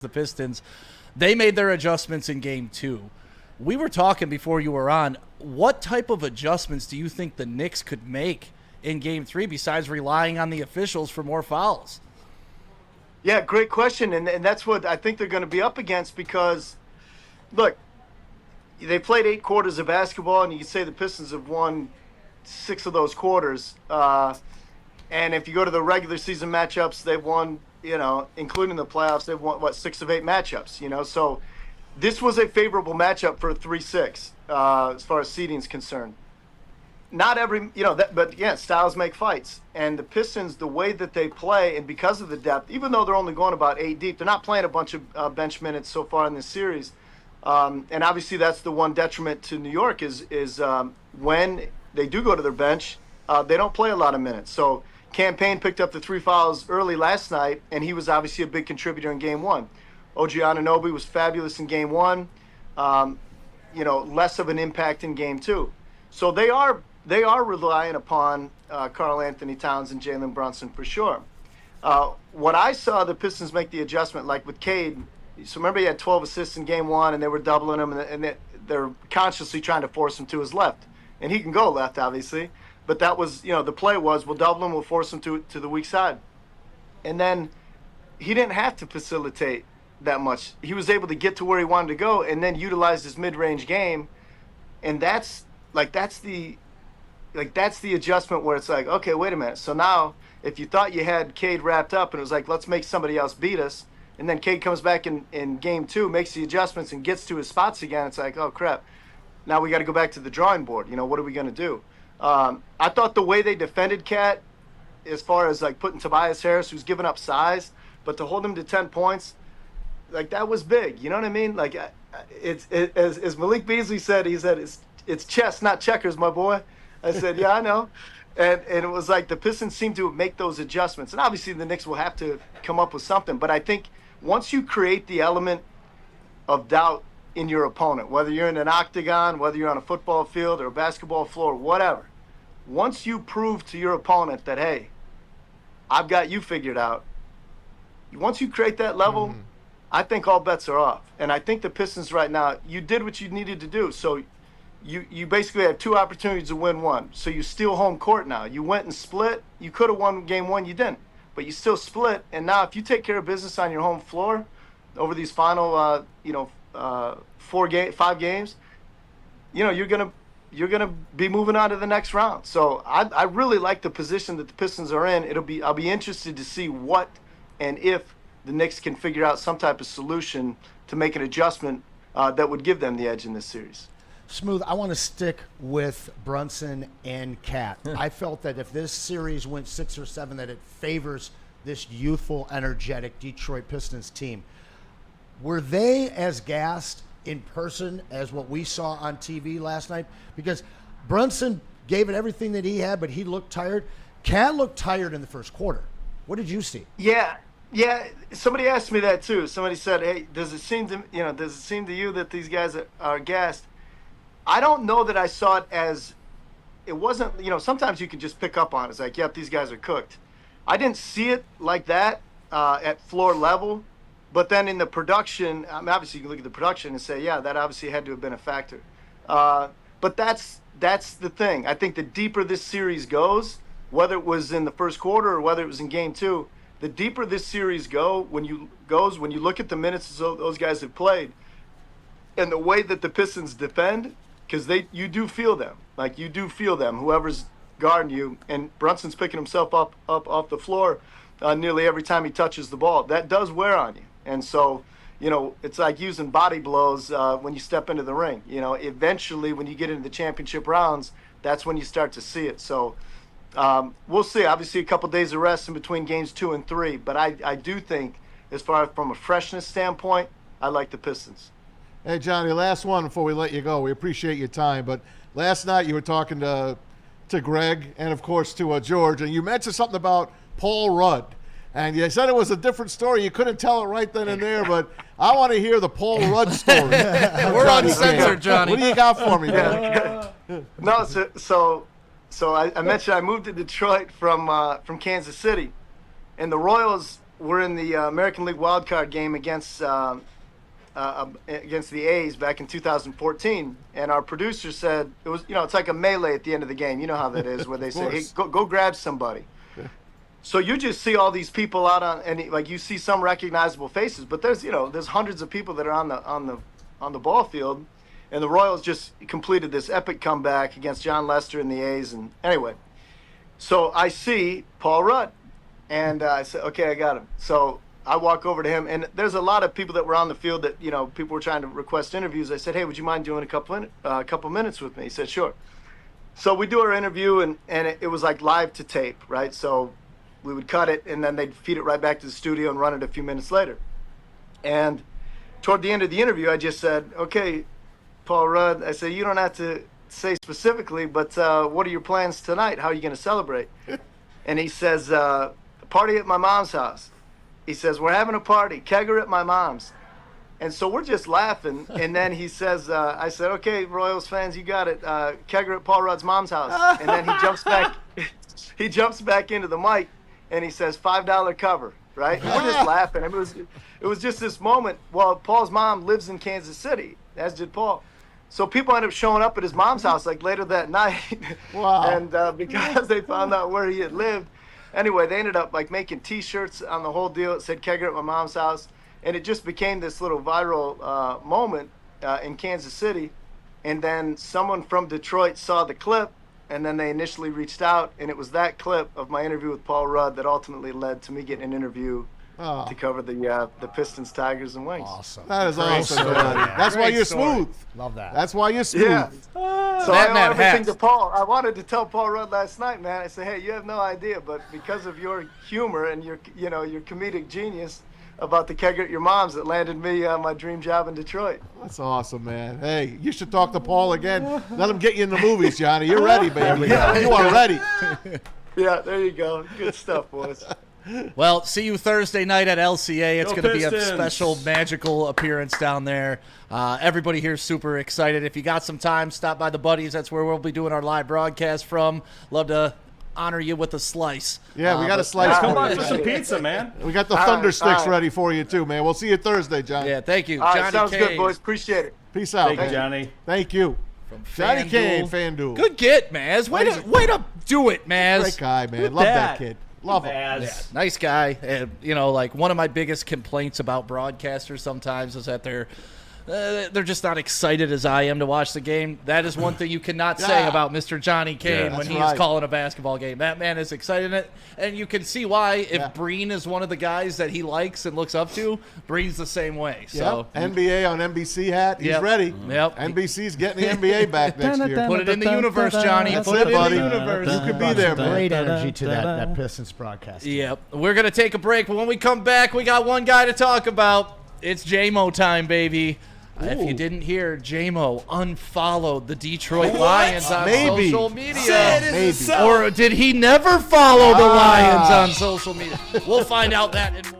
the Pistons. They made their adjustments in game 2. We were talking before you were on. What type of adjustments do you think the Knicks could make in game 3 besides relying on the officials for more fouls? Yeah, great question. And that's what I think they're going to be up against because, look, they played 8 quarters of basketball, and you can say the Pistons have won 6 of those quarters. And if you go to the regular season matchups, they've won, including the playoffs, they've won, 6 of 8 matchups, So this was a favorable matchup for a 3-6 as far as seeding is concerned. Not every, but yeah, styles make fights. And the Pistons, the way that they play, and because of the depth, even though they're only going about 8 deep, they're not playing a bunch of bench minutes so far in this series. And obviously that's the one detriment to New York is when they do go to their bench, they don't play a lot of minutes. So Campaign picked up the 3 fouls early last night, and he was obviously a big contributor in game 1. OG Anunoby was fabulous in game 1, less of an impact in game 2. So they are relying upon Karl Anthony Towns and Jalen Brunson for sure. What I saw the Pistons make the adjustment, like with Cade, so remember he had 12 assists in game 1, and they were doubling him, and they're consciously trying to force him to his left. And he can go left, obviously. But that was, the play was, we'll double him, we'll force him to the weak side. And then he didn't have to facilitate that much. He was able to get to where he wanted to go and then utilize his mid-range game. And that's the adjustment where it's like, okay, wait a minute. So now if you thought you had Cade wrapped up and it was like, let's make somebody else beat us, and then Cade comes back in game 2, makes the adjustments and gets to his spots again, it's like, oh, crap. Now we got to go back to the drawing board. What are we going to do? I thought the way they defended Cat, as far as like putting Tobias Harris, who's given up size, but to hold him to 10 points, like that was big. You know what I mean? Like as Malik Beasley said, he said it's chess, not checkers, my boy. I said, yeah, I know. And it was like the Pistons seem to make those adjustments, and obviously the Knicks will have to come up with something. But I think once you create the element of doubt in your opponent, whether you're in an octagon, whether you're on a football field or a basketball floor, whatever. Once you prove to your opponent that, hey, I've got you figured out, once you create that level, I think all bets are off. And I think the Pistons right now, you did what you needed to do. So you basically have 2 opportunities to win 1. So you steal home court now. You went and split. You could have won game 1. You didn't. But you still split. And now if you take care of business on your home floor over these final, 5 games, you're gonna be moving on to the next round. So I really like the position that the Pistons are in. I'll be interested to see what and if the Knicks can figure out some type of solution to make an adjustment that would give them the edge in this series. Smooth, I want to stick with Brunson and Cat. I felt that if this series went 6 or 7, that it favors this youthful, energetic Detroit Pistons team. Were they as gassed in person as what we saw on TV last night? Because Brunson gave it everything that he had, but he looked tired. Cat looked tired in the first quarter. What did you see? Yeah. Somebody asked me that too. Somebody said, "Hey, does it seem to you that these guys are gassed?" I don't know that I saw it as it wasn't. Sometimes you can just pick up on it. It's like, yep, these guys are cooked. I didn't see it like that at floor level. But then in the production, obviously you can look at the production and say, yeah, that obviously had to have been a factor. But that's the thing. I think the deeper this series goes, whether it was in the first quarter or whether it was in game 2, the deeper this series when you look at the minutes those guys have played and the way that the Pistons defend, because you do feel them. Like you do feel them, whoever's guarding you. And Brunson's picking himself up off the floor nearly every time he touches the ball. That does wear on you. And so, it's like using body blows when you step into the ring. Eventually when you get into the championship rounds, that's when you start to see it. So we'll see. Obviously a couple days of rest in between games 2 and 3. But I do think, as far as from a freshness standpoint, I like the Pistons. Hey, Johnny, last one before we let you go. We appreciate your time. But last night you were talking to Greg and, of course, to George, and you mentioned something about Paul Rudd. And you said it was a different story. You couldn't tell it right then and there, but I want to hear the Paul Rudd story. We're uncensored, Johnny. What do you got for me, man? No, so I mentioned I moved to Detroit from Kansas City, and the Royals were in the American League wildcard game against the A's back in 2014, and our producer said it was, it's like a melee at the end of the game. You know how that is, where they say, "Hey, go grab somebody." So you just see all these people out on, and like you see some recognizable faces, but there's hundreds of people that are on the ball field, and the Royals just completed this epic comeback against John Lester and the A's. And anyway, so I see Paul Rudd, and I said, "Okay, I got him." So I walk over to him, and there's a lot of people that were on the field that people were trying to request interviews. I said, "Hey, would you mind doing a couple minutes with me?" He said, "Sure." So we do our interview, and it was like live to tape, right? So we would cut it, and then they'd feed it right back to the studio and run it a few minutes later. And toward the end of the interview, I just said, "Okay, Paul Rudd," I said, "you don't have to say specifically, but what are your plans tonight? How are you going to celebrate?" And he says, "Party at my mom's house." He says, "We're having a party, kegger at my mom's." And so we're just laughing. And then he says, I said, "Okay, Royals fans, you got it. Kegger at Paul Rudd's mom's house." And then he jumps back. He jumps back into the mic, and he says, $5 cover, right? And we're just laughing. It was just this moment. Well, Paul's mom lives in Kansas City, as did Paul. So people ended up showing up at his mom's house like later that night. Wow. And because they found out where he had lived. Anyway, they ended up like making T-shirts on the whole deal. It said "Kegger at my mom's house," and it just became this little viral moment in Kansas City. And then someone from Detroit saw the clip, and then they initially reached out, and it was that clip of my interview with Paul Rudd that ultimately led to me getting an interview to cover the Pistons, Tigers, and Wings. Awesome. That is awesome. story, Man. man. That's why Great you're story. smooth. Love that. That's why you're smooth. Yeah. So That I man owe everything has- to Paul. I wanted to tell Paul Rudd last night, man. I said, "Hey, you have no idea, but because of your humor and your comedic genius about the kegger at your mom's, it landed me my dream job in Detroit." That's awesome, man. Hey, you should talk to Paul again. Let him get you in the movies, Johnny. You're ready, baby. You are ready. Yeah, there you go. Good stuff, boys. Well, see you Thursday night at LCA. It's Go going to be a Pistons. special, magical appearance down there. Everybody here is super excited. If you got some time, stop by the Buddies. That's where we'll be doing our live broadcast from. Love to honor you with a slice. Yeah, we got a but- slice Come for on you. for some pizza, man. We got the All Thunder right, Sticks all right. ready for you, too, man. We'll see you Thursday, John. Yeah, thank you. All right, Johnny sounds Kane. good, boys. Appreciate it. Peace out. Thank you, Johnny. Thank you. Johnny FanDuel. Kane, FanDuel. Good get, Maz. Way to do it, Maz. Great guy, man. Love that kid. Love him. Baz. Nice guy. And, like one of my biggest complaints about broadcasters sometimes is that they're just not excited as I am to watch the game. That is one thing you cannot say Yeah. about Mr. Johnny Kane Yeah. when That's he right. is calling a basketball game. That man is excited in it, and you can see why. If Yeah. Breen is one of the guys that he likes and looks up to, Breen's the same way. So Yep. NBA on NBC hat. He's Yep. ready. Yep. NBC's getting the NBA back next year. put it in the universe, Johnny. That's Put it, it in buddy. the universe. You could be there, man. Great energy to that Pistons broadcast. Yep. We're going to take a break, but when we come back, we got one guy to talk about. It's J-Mo time, baby. If you didn't hear, J-Mo unfollowed the Detroit Lions on Maybe. social media. Maybe. Or did he never follow the Lions on social media? We'll find out that and more.